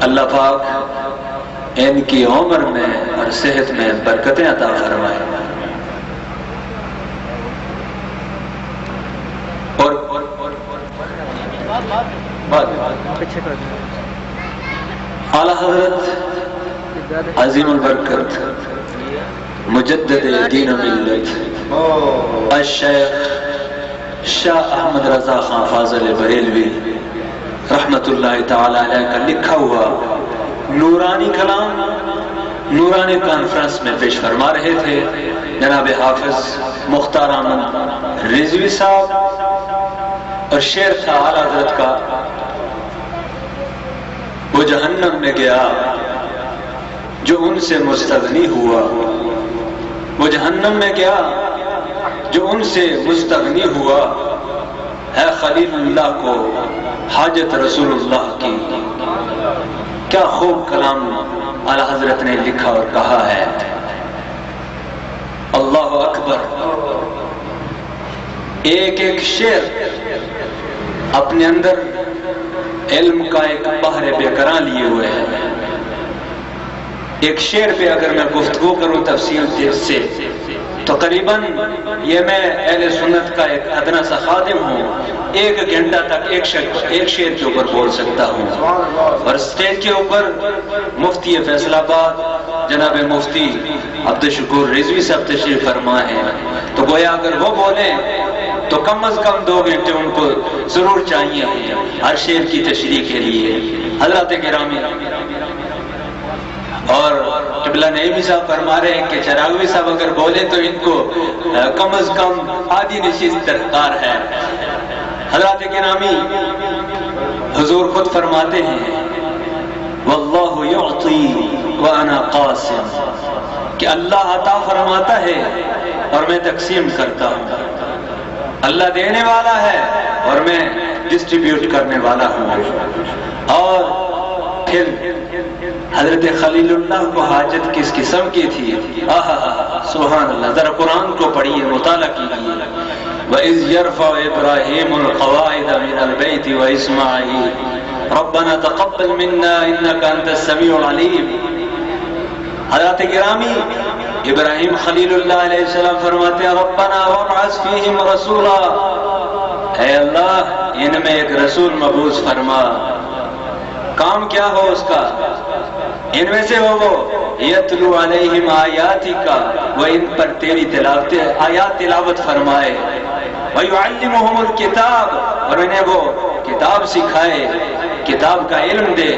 اللہ پاک ان کی عمر میں اور صحت میں برکتیں عطا فرمائے، اور اعلیٰ حضرت عظیم البرکت مجدد دین و ملت الشیخ شاہ احمد رضا خان فاضل بریلوی رحمت اللہ تعالی علیہ کا لکھا ہوا نورانی کلام نورانی کانفرنس میں پیش فرما رہے تھے جناب حافظ مختار احمد رضوی صاحب، اور شعر تھا اعلیٰ حضرت کا، وہ جہنم میں گیا جو ان سے مستغنی ہوا، وہ جہنم میں گیا جو ان سے مستغنی ہوا، ہے خلیل اللہ کو حاجت رسول اللہ کی۔ کیا خوب کلام اعلیٰ حضرت نے لکھا اور کہا ہے، اللہ اکبر۔ ایک ایک شعر اپنے اندر علم کا ایک بحر بے کراں لیے ہوئے ہیں۔ ایک شعر پہ اگر میں گفتگو کروں تفصیل سے تو قریباً یہ میں اہل سنت کا ایک ادنا سا خادم ہوں، 1 گھنٹہ تک ایک شعر کے اوپر بول سکتا ہوں، اور اسٹیج کے اوپر مفتی فیصل آباد جناب مفتی عبدالشکور رضوی صاحب تشریف فرما ہے، تو گویا اگر وہ بولیں تو کم از کم 2 گھنٹے ان کو ضرور چاہیے ہر شعر کی تشریح کے لیے۔ حضرات گرامی، اور قبلہ نعیمی صاحب فرما رہے ہیں کہ چراغوی صاحب اگر بولے تو ان کو کم از کم آدھی نشست درکار ہے۔ حضرات گرامی، حضور خود فرماتے ہیں واللہ یعطی وانا قاسم، کہ اللہ عطا فرماتا ہے اور میں تقسیم کرتا ہوں۔ اللہ دینے والا ہے اور میں ڈسٹریبیوٹ کرنے والا ہوں۔ اور پھر حضرت خلیل اللہ کو حاجت کس قسم کی تھی، سبحان اللہ، ذرا قرآن کو پڑھیے، مطالعہ کیجیے۔ وَإِذْ يَرْفَعُ إِبْرَاهِيمُ الْقَوَاعِدَ مِنَ الْبَيْتِ وَإِسْمَاعِيلُ رَبَّنَا تَقَبَّلْ مِنَّا إِنَّكَ أَنْتَ السَّمِيعُ الْعَلِيمُ۔ حضرت گرامی، ابراہیم خلیل اللہ علیہ السلام فرماتے ہیں ربنا وابعث فیہم رسولا، اے اللہ ان میں ایک رسول مبعوث فرما۔ کام کیا ہو اس کا؟ ان میں سے وہ یتلو علیہم آیاتک، وہ ان پر تیری آیات تلاوت فرمائے، ویعلمہم الکتاب، اور انہیں وہ کتاب سکھائے، کتاب کا علم دے،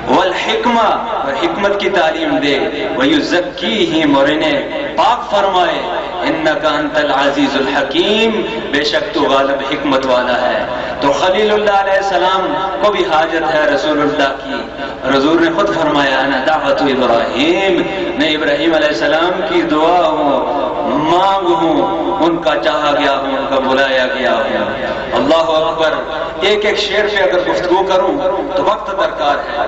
والحکمہ، اور حکمت کی تعلیم دے، ویزکیہم، اور انہیں پاک فرمائے، انک انت العزیز الحکیم، بے شک تو غالب حکمت والا ہے۔ تو خلیل اللہ علیہ السلام کو بھی حاجت ہے رسول اللہ کی، اور حضور نے خود فرمایا انا دعوت ابراہیم، میں ابراہیم علیہ السلام کی دعا ہوں، مانگ ہوں، ان کا چاہا گیا ہوں، ان کا بلایا گیا ہوں۔ اللہ اکبر۔ ایک ایک شعر پہ اگر گفتگو کروں تو وقت درکار ہے۔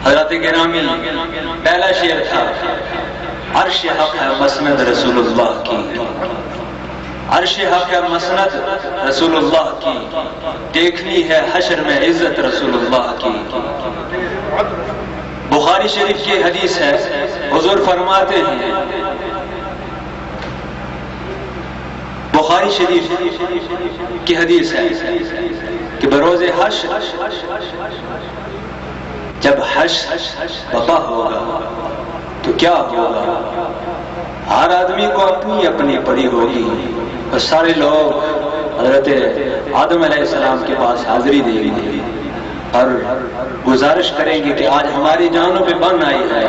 حضرت گرامی، پہلا شعر تھا عرش حق ہے مسند رسول اللہ کی، عرش حق ہے مسند رسول اللہ کی، دیکھنی ہے حشر میں عزت رسول اللہ کی۔ بخاری شریف کی حدیث ہے، حضور فرماتے ہیں، بخاری شریف کی حدیث ہے کہ بروز حشر جب حشر وفا ہوگا تو کیا ہوگا؟ ہر آدمی کو اپنی اپنی پڑی ہوگی، اور سارے لوگ حضرت آدم علیہ السلام کے پاس حاضری دیں گے اور گزارش کریں گے کہ آج ہماری جانوں پہ بن آئی ہے،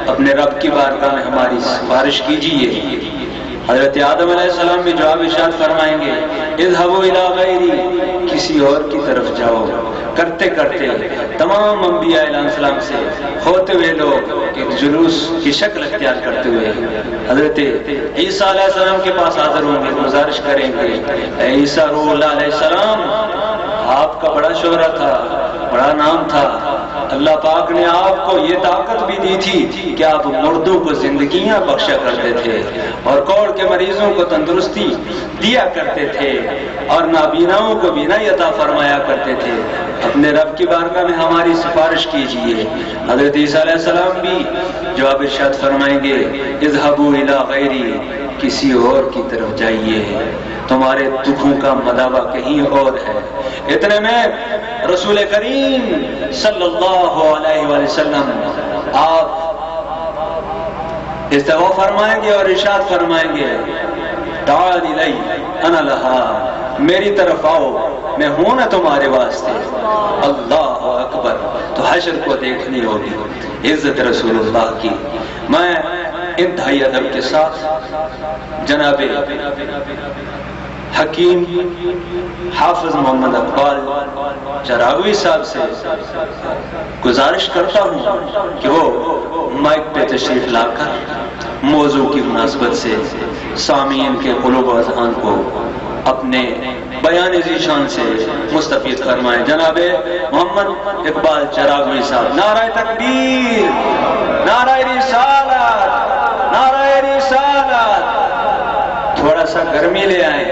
اپنے رب کی بارگاہ میں ہماری سفارش کیجیے۔ حضرت آدم علیہ السلام بھی جواب ارشاد فرمائیں گے اذهبوا الى غیری، کسی اور کی طرف جاؤ۔ کرتے کرتے تمام انبیاء علیہ السلام سے ہوتے ہوئے لوگ ایک جلوس کی شکل اختیار کرتے ہوئے حضرت عیسیٰ علیہ السلام کے پاس حاضر ہوں گے، گزارش کریں گے اے عیسیٰ روح اللہ علیہ السلام، آپ کا بڑا شہرت تھا، بڑا نام تھا، اللہ پاک نے آپ کو یہ طاقت بھی دی تھی کہ آپ مردوں کو زندگیاں بخشا کرتے تھے اور کوڑ کے مریضوں کو تندرستی دیا کرتے تھے اور نابیناؤں کو بینائی عطا فرمایا کرتے تھے۔ اپنے رب کی بارگاہ میں ہماری سفارش کیجئے۔ حضرت عیسیٰ علیہ السلام بھی جو آپ ارشاد فرمائیں گے اذهبوا الی غیری، کسی اور کی طرف جائیے، تمہارے دکھوں کا مداوع کہیں اور ہے۔ اتنے میں رسول کریم صلی اللہ علیہ وآلہ وسلم آپ استوا فرمائیں گے اور ارشاد فرمائیں گے تعال الی انا لہا، میری طرف آؤ، میں ہوں نا تمہارے واسطے۔ اللہ اکبر۔ تو حشر کو دیکھنی ہوگی عزت رسول اللہ کی۔ میں انتہائی ادب کے ساتھ جناب حکیم حافظ محمد اقبال چراغوی صاحب سے گزارش کرتا ہوں کہ وہ مائک پہ تشریف لا کر موضوع کی مناسبت سے سامعین کے قلوب و اذہان کو اپنے بیان ذیشان سے مستفید فرمائیں۔ جناب محمد اقبال چراغوی صاحب، نعرہ تکبیر، نعرہ رسالت، نعرہ رسالت۔ تھوڑا سا گرمی لے آئیں،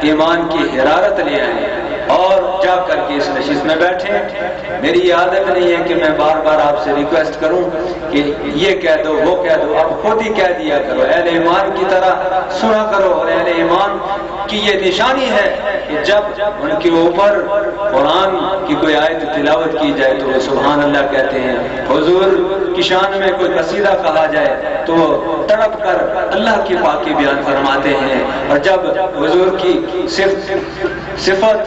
ایمان کی حرارت لے آئیں اور جا کر کے اس نشست میں بیٹھیں۔ میری یہ عادت نہیں ہے کہ میں بار بار آپ سے ریکویسٹ کروں کہ یہ کہہ دو وہ کہہ دو، آپ خود ہی کہہ دیا کرو، اہل ایمان کی طرح سنا کرو۔ اور اہل ایمان کی یہ نشانی ہے کہ جب ان کے اوپر قرآن کی کوئی آیت تلاوت کی جائے تو وہ سبحان اللہ کہتے ہیں، حضور کی شان میں کوئی قصیدہ کہا جائے تو تڑپ کر اللہ کی پاکی بیان فرماتے ہیں، اور جب حضور کی صفت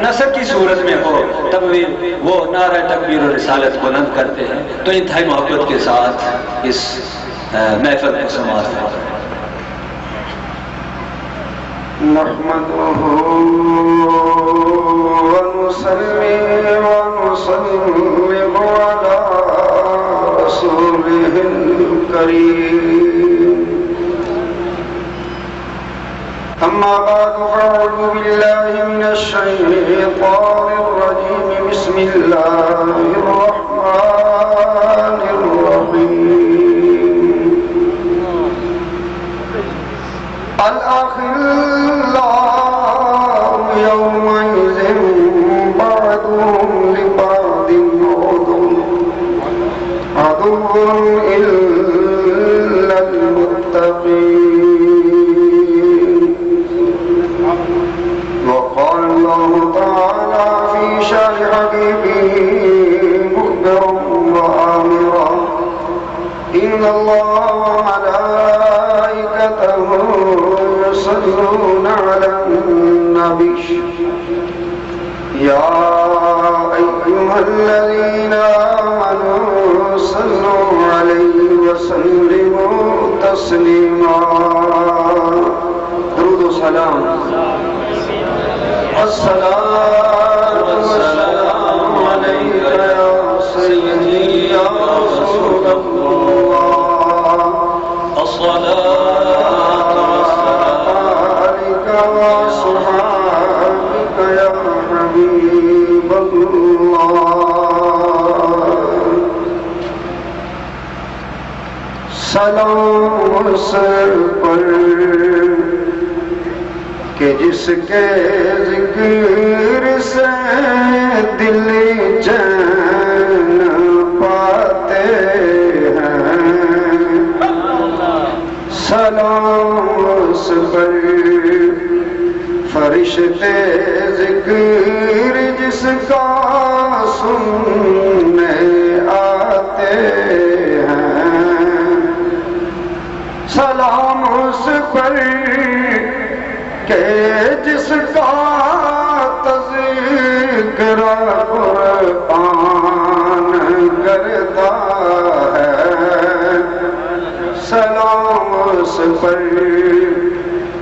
نصر کی صورت میں ہو تب وہ نعرہ تکبیر و رسالت بلند کرتے ہیں۔ تو انتہائی محبت کے ساتھ اس محفل کو سماعت فرمائیں۔ نحمده ونصلي ونسلم على رسوله الكريم، أما بعد فأعوذ بالله من الشيطان الرجيم، بسم الله الرحمن الرحيم۔ الأخلاء يومئذ بعضهم لبعض عدو إلا المتقين، وقال الله تعالى في شأن حبيبه مخبرا وآمرا إن الله وملائكته يصلون على النبي يا أيها الذين آمنوا صلوا عليه وسلموا تسليما۔ درود و سلام، الصلاة والسلام عليك يا سيدي يا رسول الله، الصلاة عليك وصحابك يا حبيب الله۔ سلام سر پر کہ جس کے ذکر سے دل چین پاتے ہیں، سلام اس پر فرشتے ذکر جس کا سننے آتے ہیں، سلام اس پر کہ جس کا تذکر قرآن کرتا ہے، سلام اس پر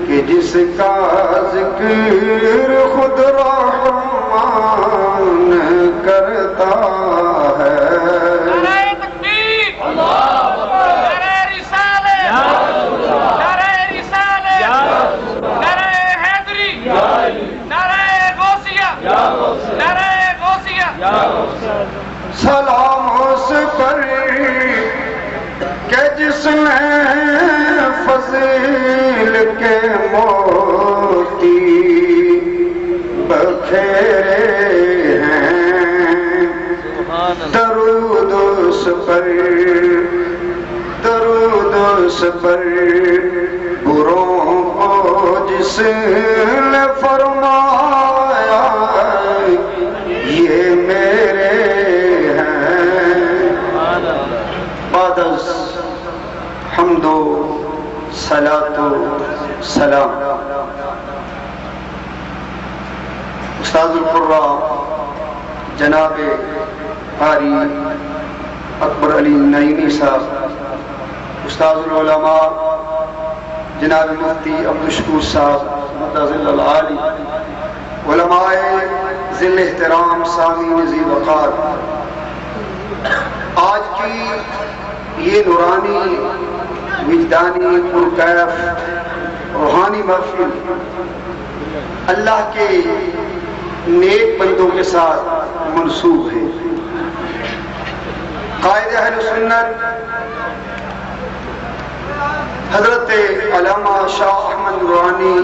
کہ جس کا ذکر خود رحمان کرتا ہے۔ سلام پر کہ جس نے فضیل کے موتی بکھیرے ہیں، درود اس پر، درود اس پر، بروں کو جس نے فرمایا یہ میرے ہیں۔ بعد از حمد و صلاۃ و سلام استاد القراء جناب قاری اکبر علی نعیمی صاحب، استاد العلماء جناب مفتی عبدالشکور صاحب مدظل العالی، علماء ذل احترام سامعین ذی وقار، آج کی یہ نورانی وجدانی پرکیف روحانی محفل اللہ کے نیک بندوں کے ساتھ منسوب ہے۔ قائد اہل سنت حضرت علامہ شاہ احمد نورانی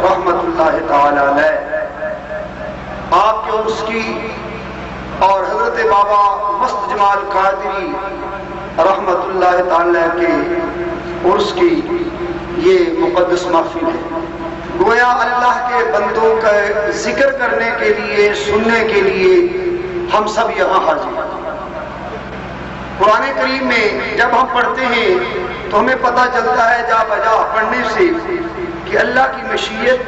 رحمت اللہ تعالی علیہ، آپ کے عرس کی اور حضرت بابا مست جمال قادری رحمت اللہ تعالی کے عرس کی یہ مقدس محفل ہے۔ گویا اللہ کے بندوں کا ذکر کرنے کے لیے، سننے کے لیے ہم سب یہاں حاضر ہیں۔ قرآن کریم میں جب ہم پڑھتے ہیں تو ہمیں پتہ چلتا ہے جا بجا پڑھنے سے کہ اللہ کی مشیت،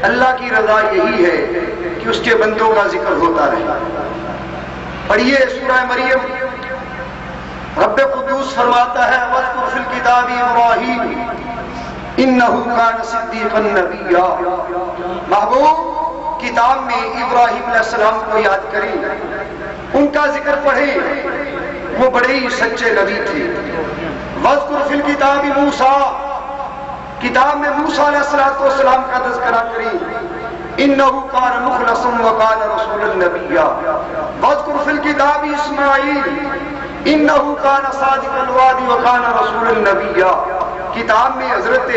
اللہ کی رضا یہی ہے کہ اس کے بندوں کا ذکر ہوتا رہے۔ پڑھیے سورہ مریم، رب قدوس فرماتا ہے وَاذْكُرْ فِي الْكِتَابِ إِبْرَاهِيمَ إِنَّهُ كَانَ صِدِّيقًا نَبِيًّا۔ محبوب کتاب میں ابراہیم علیہ السلام کو یاد کریں، ان کا ذکر پڑھیں، وہ بڑے ہی سچے نبی تھے۔ وَاذْكُرْ فِي الْكِتَابِ مُوسَىٰ، کتاب میں موسیٰ علیہ السلام کا تذکرہ کریں، إِنَّهُ كَانَ مُخْلَصًا وَكَانَ رَسُولًا نَبِيًّا۔ وَاذْكُرْ فِي الْكِتَابِ إِسْمَاعِيلَ إِنَّهُ كَانَ صَادِقَ الْوَعْدِ وَكَانَ رَسُولًا نَبِيًّا۔ کتاب میں حضرت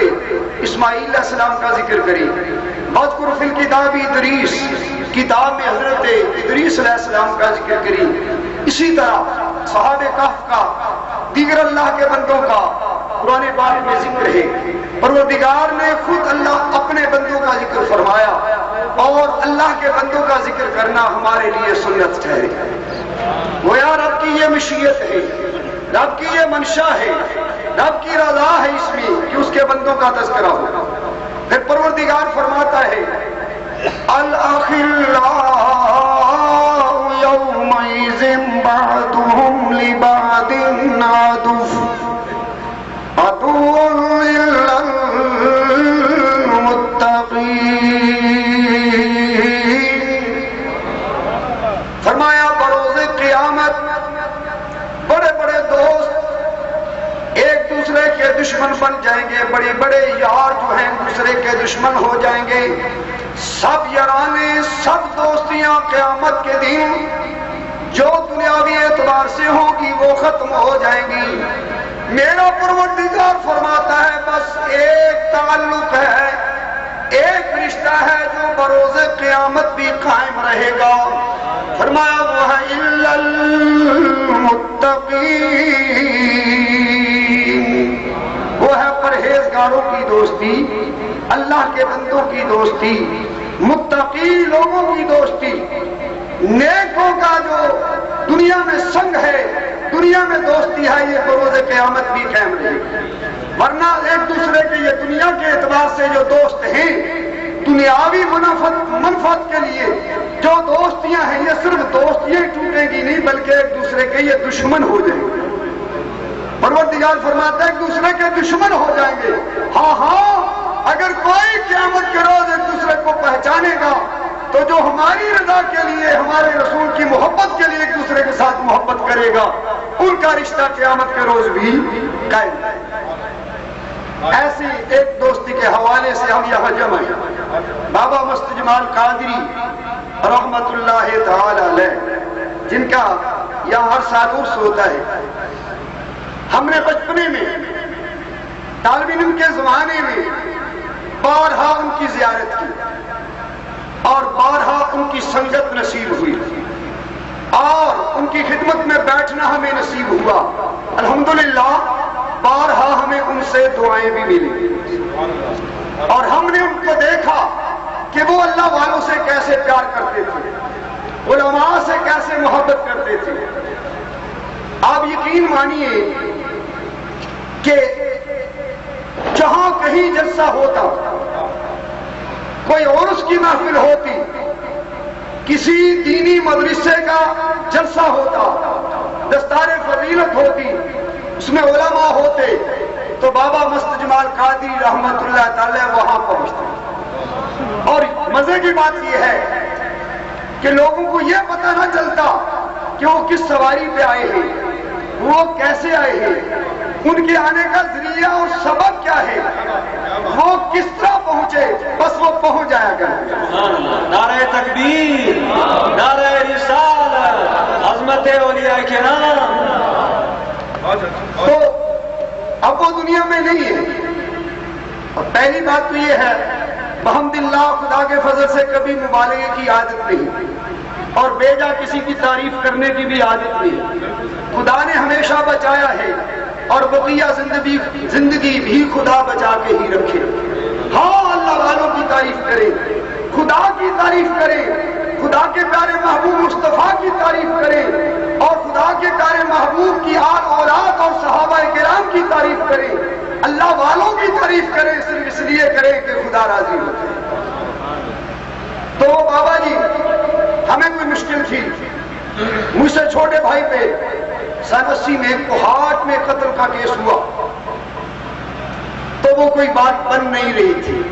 اسماعیل علیہ السلام کا ذکر کریں۔ وَاذْكُرْ فِي الْكِتَابِ إِدْرِيسَ، کتاب میں حضرت ادریس علیہ السلام کا ذکر کریں۔ اسی طرح صحابہ کہف کا، دیگر اللہ کے بندوں کا قرآن پاک میں ذکر ہے۔ پروردگار نے خود اللہ اپنے بندوں کا ذکر فرمایا، اور اللہ کے بندوں کا ذکر کرنا ہمارے لیے سنت ٹھہرے۔ گویا رب کی یہ مشیت ہے، رب کی یہ منشا ہے، رب کی رضا ہے اس میں کہ اس کے بندوں کا تذکرہ ہو۔ پھر پروردگار فرماتا ہے الْأَخِلَّاءُ يَوْمَئِذٍ بَعْضُهُمْ لِبَعْضٍ عَدُوٌّ إِلَّا الْمُتَّقِينَ۔ فرمایا بروز قیامت بڑے بڑے دوست ایک دوسرے کے دشمن بن جائیں گے، بڑے بڑے یار جو ہیں دوسرے کے دشمن ہو جائیں گے۔ سب یارانے، سب دوستیاں قیامت کے دن جو دنیاوی اعتبار سے ہوگی وہ ختم ہو جائیں گی۔ میرا پروردگار فرماتا ہے بس ایک تعلق ہے، ایک رشتہ ہے جو بروز قیامت بھی قائم رہے گا۔ فرمایا وہ ہے الا المتقین، وہ ہے پرہیزگاروں کی دوستی، اللہ کے بندوں کی دوستی، متقی لوگوں کی دوستی، نیکوں کا جو دنیا میں سنگ ہے، دنیا میں دوستی ہے، یہ بروز قیامت بھی قائم رہے گی۔ ورنہ ایک دوسرے کے یہ دنیا کے اعتبار سے جو دوست ہیں، دنیاوی منفعت کے لیے جو دوستیاں ہیں، یہ صرف دوستیاں ٹوٹیں گی نہیں بلکہ ایک دوسرے کے یہ دشمن ہو جائیں گے۔ پروردگار فرماتا ہے ایک دوسرے کے دشمن ہو جائیں گے۔ ہاں اگر کوئی قیامت کے روز ایک دوسرے کو پہچانے گا تو جو ہماری رضا کے لیے، ہمارے رسول کی محبت کے لیے ایک دوسرے کے ساتھ محبت کرے گا، ان کا رشتہ قیامت کے روز بھی قائم ہے۔ ایسی ایک دوستی کے حوالے سے ہم یہاں جمع ہیں۔ بابا مست جمال قادری رحمت اللہ تعالی علیہ، جن کا یہاں ہر سال عرس ہوتا ہے. ہم نے بچپنے میں طالب علم کے زمانے میں بارہا ان کی زیارت کی اور بارہا ان کی سنگت نصیب ہوئی اور ان کی خدمت میں بیٹھنا ہمیں نصیب ہوا. الحمدللہ بارہا ہمیں ان سے دعائیں بھی ملی اور ہم نے ان کو دیکھا کہ وہ اللہ والوں سے کیسے پیار کرتے تھے، علماء سے کیسے محبت کرتے تھے. آپ یقین مانیے کہ جہاں کہیں جلسہ ہوتا، کوئی عرس کی محفل ہوتی، کسی دینی مدرسے کا جلسہ ہوتا، دستار فضیلت ہوتی، اس میں علماء ہوتے، تو بابا مست جمال قادری رحمت اللہ تعالی وہاں پہنچتے. اور مزے کی بات یہ ہے کہ لوگوں کو یہ پتہ نہ چلتا کہ وہ کس سواری پہ آئے ہیں، وہ کیسے آئے ہیں، ان کے آنے کا ذریعہ اور سبب کیا ہے، وہ کس طرح پہنچے، بس وہ پہنچ جایا کرتے. نعرہ تکبیر، نعرہ رسالت، عظمت اولیاء کرام. تو اب وہ دنیا میں نہیں ہے. اور پہلی بات تو یہ ہے بحمداللہ خدا کے فضل سے کبھی مبالغے کی عادت نہیں اور بیجا کسی کی تعریف کرنے کی بھی عادت نہیں. خدا نے ہمیشہ بچایا ہے اور بقیہ زندگی بھی خدا بچا کے ہی رکھے. ہاں اللہ والوں کی تعریف کرے، خدا کی تعریف کرے، خدا کے پیارے محبوب مصطفیٰ کی تعریف کرے اور خدا کے پیارے محبوب کی آل اولاد اور صحابہ کرام کی تعریف کرے. اللہ والوں کی تعریف کرے صرف اس لیے کرے کہ خدا راضی ہو. تو بابا جی ہمیں کوئی مشکل تھی، مجھ سے چھوٹے بھائی پہ سن 80 میں کوہاٹ میں قتل کا کیس ہوا تو وہ کوئی بات بن نہیں رہی تھی،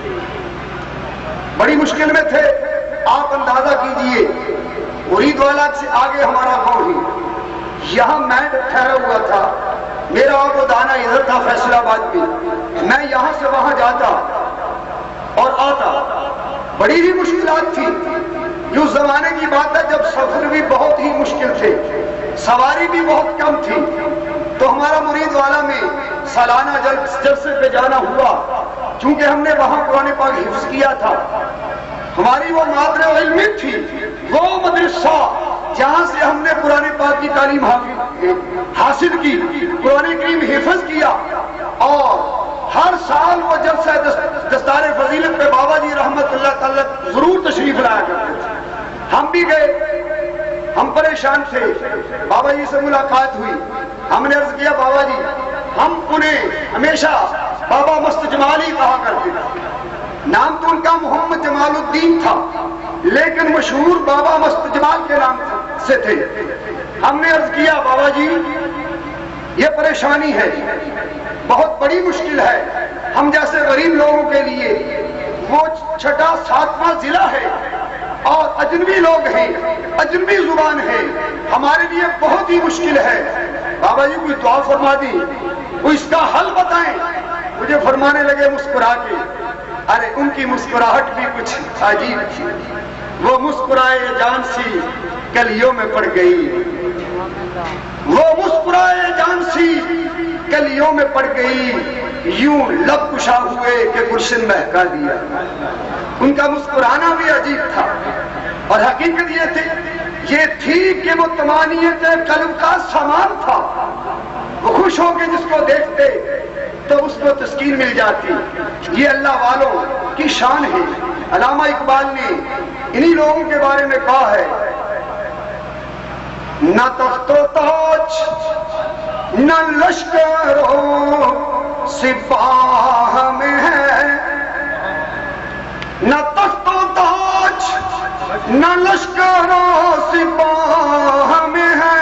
بڑی مشکل میں تھے. آپ اندازہ کیجئے مرید والا سے آگے ہمارا گاؤں ہی، یہاں میں ٹھہرا ہوا تھا، میرا اور وہ دانا ادھر تھا فیصل آباد میں، میں یہاں سے وہاں جاتا اور آتا، بڑی ہی مشکلات تھی. یہ اس زمانے کی بات ہے جب سفر بھی بہت ہی مشکل تھے، سواری بھی بہت کم تھی. تو ہمارا مرید والا میں سالانہ جلسے پہ جانا ہوا، چونکہ ہم نے وہاں قرآن پاک حفظ کیا تھا. ہماری وہ مادر علم تھی، وہ مدرسہ جہاں سے ہم نے قرآن پاک کی تعلیم حاصل کی، قرآن کریم حفظ کیا. اور ہر سال وہ جلسہ دستار فضیلت پہ بابا جی رحمت اللہ تعالی ضرور تشریف لایا کرتے تھے. ہم بھی گئے، ہم پریشان تھے، بابا جی سے ملاقات ہوئی. ہم نے عرض کیا بابا جی ہم انہیں ہمیشہ بابا مست جمال ہی کہا کرتے تھے. نام تو ان کا محمد جمال الدین تھا لیکن مشہور بابا مست جمال کے نام سے تھے. ہم نے عرض کیا بابا جی یہ پریشانی ہے، بہت بڑی مشکل ہے، ہم جیسے غریب لوگوں کے لیے وہ 6واں 7واں ضلع ہے اور اجنبی لوگ ہیں، اجنبی زبان ہے، ہمارے لیے بہت ہی مشکل ہے. بابا جی کوئی دعا فرما دی، کوئی اس کا حل بتائیں. مجھے فرمانے لگے مسکرا کے، ارے ان کی مسکراہٹ بھی کچھ عجیب تھی. وہ مسکرائے جان سی کلیوں میں پڑ گئی، وہ مسکرائے جان سی کلیوں میں پڑ گئی، یوں لب کشا ہوئے کہ گلشن مہکا دیا. ان کا مسکرانا بھی عجیب تھا اور حقیقت یہ تھی کہ وہ تمانیت قلب کا سامان تھا. وہ خوش ہو کے جس کو دیکھتے تو اس کو تسکین مل جاتی. یہ اللہ والوں کی شان ہے. علامہ اقبال نے انہی لوگوں کے بارے میں کہا ہے، نہ تخت و تاج نہ لشکر و سپاہ میں ہے، نہ تخت و تاج نہ لشکر و سپاہ میں ہے.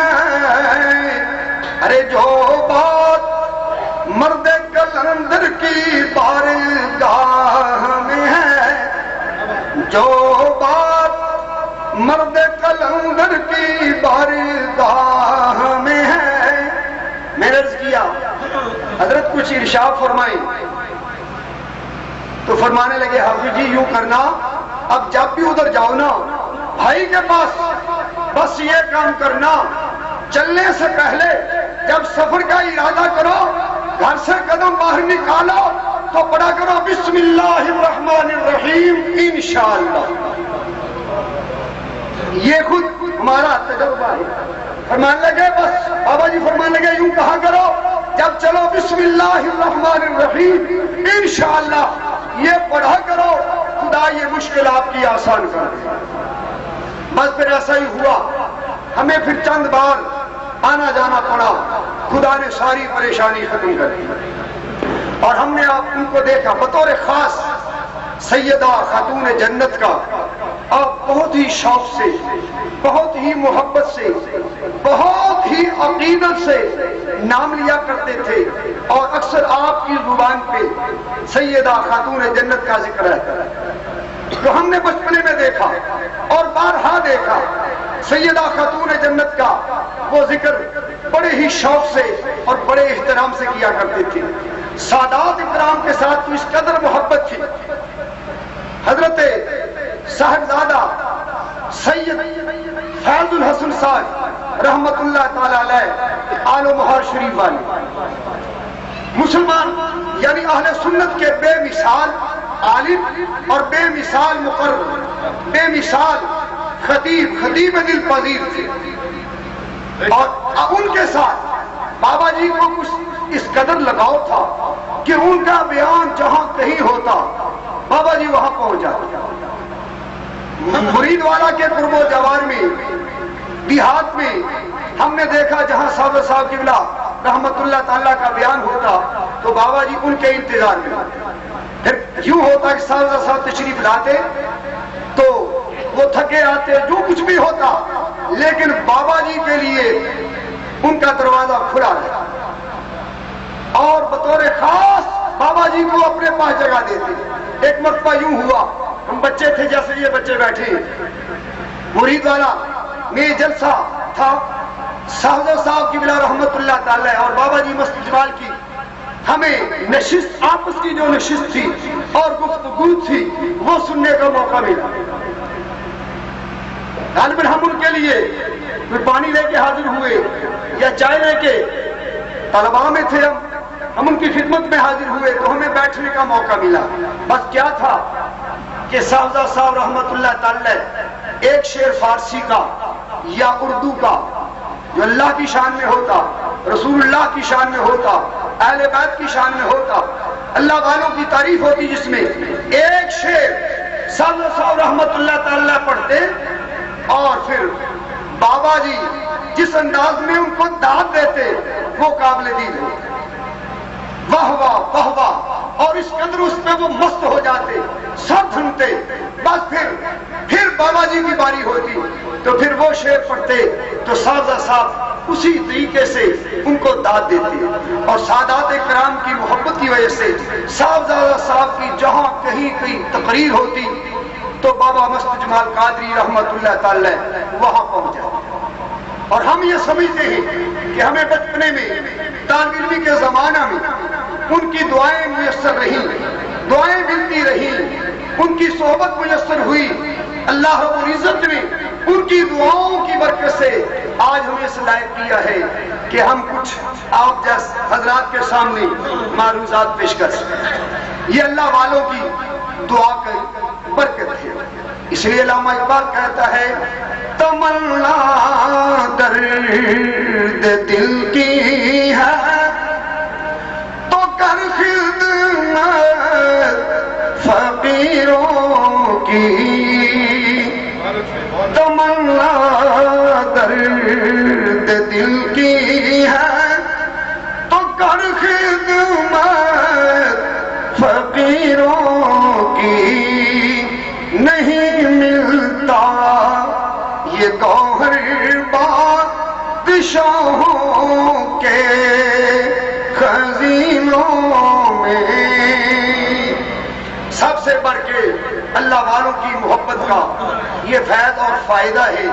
ارے جو بات مرد کلندر کی بارگاہ میں ہے، جو بات مرد کلندر کی بارگاہ میں ہے. میں نے عرض کیا حضرت کچھ ارشاد فرمائیں، تو فرمانے لگے حافظ جی یوں کرنا، اب جب بھی ادھر جاؤ نا بھائی کے پاس بس یہ کام کرنا چلنے سے پہلے جب سفر کا ارادہ کرو، گھر سے قدم باہر نکالو تو پڑھا کرو بسم اللہ الرحمن الرحیم انشاءاللہ۔ یہ خود ہمارا تجربہ ہے۔ فرمان لگے بس بابا جی فرمان لگے یوں کہا کرو جب چلو بسم اللہ الرحمن الرحیم انشاءاللہ، یہ پڑھا کرو، خدا یہ مشکل آپ کی آسان کر دے۔ بس پھر ایسا ہی ہوا، ہمیں پھر چند بار آنا جانا پڑا، خدا نے ساری پریشانی ختم کر دی اور ہم نے آپ ان کو دیکھا بطور خاص سیدہ خاتون جنت کا، آپ بہت ہی شوق سے، بہت ہی محبت سے، بہت ہی عقیدت سے نام لیا کرتے تھے اور اکثر آپ کی زبان پہ سیدہ خاتون جنت کا ذکر رہتا ہے۔ تو ہم نے بچپنے میں دیکھا اور بارہا دیکھا سیدہ خاتون جنت کا وہ ذکر بڑے ہی شوق سے اور بڑے احترام سے کیا کرتے تھے۔ سادات اکرام کے ساتھ تو اس قدر محبت تھی۔ حضرت صاحبزادہ سید فیض الحسن صاحب رحمت اللہ تعالی علیہ آل و مہار شریف والے مسلمان یعنی اہل سنت کے بے مثال عالم اور بے مثال مقرر، بے مثال خطیب دل پذیر تھے، اور ان کے ساتھ بابا جی کو کچھ اس قدر لگاؤ تھا کہ ان کا بیان جہاں کہیں ہوتا بابا جی وہاں پہنچ جاتے۔ مرید والا کے قرب و جوار میں، دیہات میں ہم نے دیکھا جہاں صاحب قبلہ رحمت اللہ تعالیٰ کا بیان ہوتا تو بابا جی ان کے انتظار میں، پھر یوں ہوتا کہ صاحب تشریف لاتے تو وہ تھکے آتے، جو کچھ بھی ہوتا لیکن بابا جی کے لیے ان کا دروازہ کھلا رہا اور بطور خاص بابا جی کو اپنے پاس جگہ دیتے۔ ایک مرتبہ یوں ہوا، ہم بچے تھے جیسے یہ بچے بیٹھے، مرید والا میں جلسہ تھا، صاحب قبلہ رحمت اللہ تعالی اور بابا جی مسجد جمال کی ہمیں نشست، آپس کی جو نشست تھی اور گفتگو تھی وہ سننے کا موقع ملا۔ غالباً ہم ان کے لیے کوئی پانی لے کے حاضر ہوئے یا چائے لے کے، طلباء میں تھے ہم ان کی خدمت میں حاضر ہوئے تو ہمیں بیٹھنے کا موقع ملا۔ بس کیا تھا کہ صاحب رحمت اللہ تعالی ایک شعر فارسی کا یا اردو کا جو اللہ کی شان میں ہوتا، رسول اللہ کی شان میں ہوتا، اہل بیت کی شان میں ہوتا، اللہ والوں کی تعریف ہوتی، جس میں ایک شعر صاحب رحمت اللہ تعالی پڑھتے اور پھر بابا جی جس انداز میں ان کو داد دیتے وہ قابل دید ہے، واہ واہ واہ واہ، اور اس قدر اس پہ وہ مست ہو جاتے، سب سنتے۔ بس پھر بابا جی کی باری ہوتی تو پھر وہ شعر پڑھتے تو صاحب اسی طریقے سے ان کو داد دیتے، اور سادات کرام کی محبت کی وجہ سے صاحب کی جہاں کہیں کوئی تقریر ہوتی تو بابا مسجد جمال قادری رحمت اللہ تعالی وہاں پہنچ جاتے۔ اور ہم یہ سمجھتے ہیں کہ ہمیں بچپنے میں طالب علمی کے زمانہ میں ان کی دعائیں میسر رہیں، دعائیں ملتی رہیں، ان کی صحبت میسر ہوئی، اللہ رب العزت نے ان کی دعاؤں کی برکت سے آج ہمیں اس لائق کیا ہے کہ ہم کچھ آپ جیسے حضرات کے سامنے معروضات پیش کر سکیں۔ یہ اللہ والوں کی دعا کی برکت ہے۔ اس لیے علامہ اقبال کہتا ہے تمنا درد دل کی ہے تو کر خدمت فقیروں کی، تمنا درد دل کی ہے تو کر خدمت فقیروں کی، نہیں ملتا یہ گوہر بادشاہوں کے خزینوں میں۔ سب سے بڑھ کے اللہ والوں کی محبت کا یہ فیض اور فائدہ ہے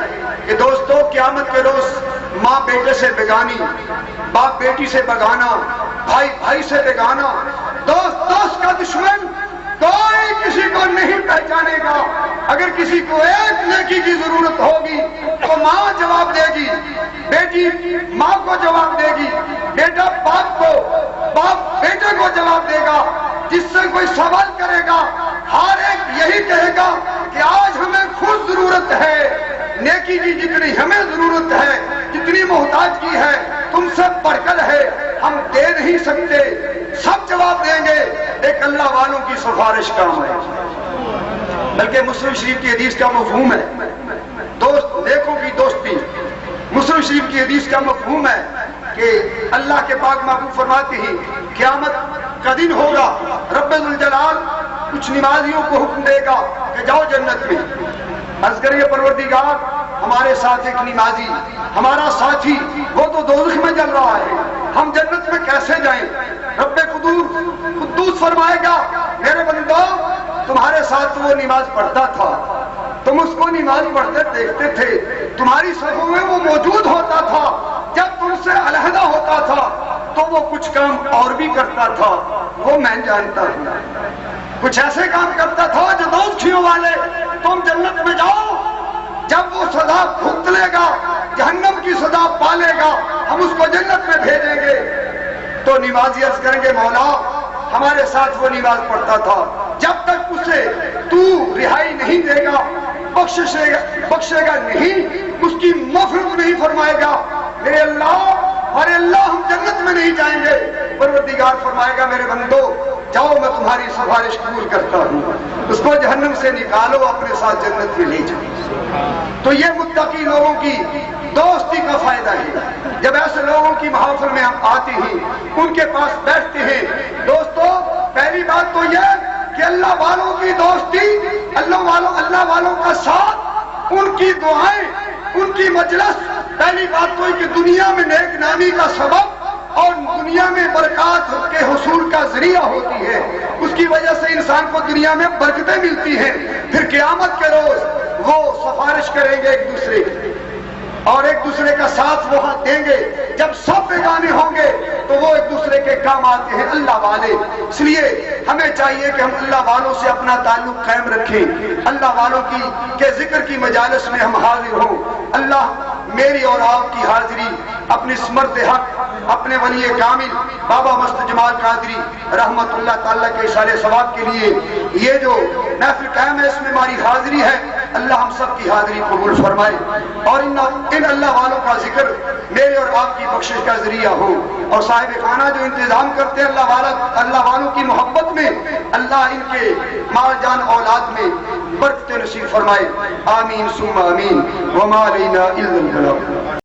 کہ دوستو قیامت کے روز ماں بیٹے سے بیگانی، باپ بیٹی سے بگانا، بھائی بھائی سے بیگانا، دوست دوست کا دشمن، کوئی کسی کو نہیں پہچانے گا. اگر کسی کو ایک نیکی کی ضرورت ہوگی تو ماں جواب دے گی، بیٹی ماں کو جواب دے گی، بیٹا باپ کو، باپ بیٹے کو جواب دے گا. جس سے کوئی سوال کرے گا ہر ایک یہی کہے گا کہ آج ہمیں خود ضرورت ہے نیکی کی، جتنی ہمیں ضرورت ہے، جتنی محتاج کی ہے تم سے بڑھ کر ہے، ہم دے نہیں سکتے. سب جواب دیں گے، ایک اللہ والوں کی سفارش کام ہے. بلکہ مسلم شریف کی حدیث کا مفہوم ہے دوست نیکوں کی دوستی. مسلم شریف کی حدیث کا مفہوم ہے کہ اللہ کے پاک محبوب فرماتے ہیں قیامت کا دن ہوگا، رب ذوالجلال کچھ نمازیوں کو حکم دے گا کہ جاؤ جنت میں. عرض کرے پروردگار ہمارے ساتھ ایک نمازی ہمارا ساتھی وہ تو دوزخ میں جل رہا ہے، ہم جنت میں کیسے جائیں؟ رب قدوس فرمائے گا میرے بندو تمہارے ساتھ وہ نماز پڑھتا تھا، تم اس کو نماز پڑھتے دیکھتے تھے، تمہاری صفوں میں وہ موجود ہوتا تھا، جب تم سے علیحدہ ہوتا تھا تو وہ کچھ کام اور بھی کرتا تھا، وہ میں جانتا ہوں. کچھ ایسے کام کرتا تھا جو دوزخیوں والے تم جنت میں جاؤ، جب وہ سزا بھگت لے گا، جہنم کی سزا پالے گا، ہم اس کو جنت میں بھیجیں گے. تو نمازی عرض کریں گے مولا ہمارے ساتھ وہ نماز پڑھتا تھا، جب تک اسے تو رہائی نہیں دے گا، بخشے گا نہیں، اس کی مغفرت نہیں فرمائے گا، میرے اللہ ارے اللہ ہم جنت میں نہیں جائیں گے. پروردگار فرمائے گا میرے بندو جاؤ میں تمہاری سفارش قبول کرتا ہوں، اس کو جہنم سے نکالو اپنے ساتھ جنت میں لے جاؤ. تو یہ متقی لوگوں کی دوستی کا فائدہ ہے. جب ایسے لوگوں کی محافل میں ہم آتے ہیں، ان کے پاس بیٹھتے ہیں، دوستو پہلی بات تو یہ کہ اللہ والوں کی دوستی، اللہ والوں کا ساتھ، ان کی دعائیں، ان کی مجلس، پہلی بات تو کہ دنیا میں نیک نامی کا سبب اور دنیا میں برکات کے حصول کا ذریعہ ہوتی ہے. اس کی وجہ سے انسان کو دنیا میں برکتیں ملتی ہیں، پھر قیامت کے روز وہ سفارش کریں گے ایک دوسرے کی اور ایک دوسرے کا ساتھ وہاں دیں گے. جب سب بیگانے ہوں گے تو وہ ایک دوسرے کے کام آتے ہیں اللہ والے. اس لیے ہمیں چاہیے کہ ہم اللہ والوں سے اپنا تعلق قائم رکھیں، اللہ والوں کے ذکر کی مجالس میں ہم حاضر ہوں. اللہ میری اور آپ کی حاضری اپنی اسمرت حق اپنے ولی کامل بابا مست جمال قادری رحمت اللہ تعالیٰ کے اشارے ثواب کے لیے یہ جو محفل قائم ہے اس میں ہماری حاضری ہے، اللہ ہم سب کی حاضری قبول فرمائے اور ان اللہ والوں کا ذکر میرے اور آپ کی بخشش کا ذریعہ ہو. اور صاحب خانہ جو انتظام کرتے ہیں اللہ والوں کی محبت میں، اللہ ان کے مال جان اولاد میں برکت نصیب فرمائے. آمین ثم آمین. وما علینا الا البلاغ.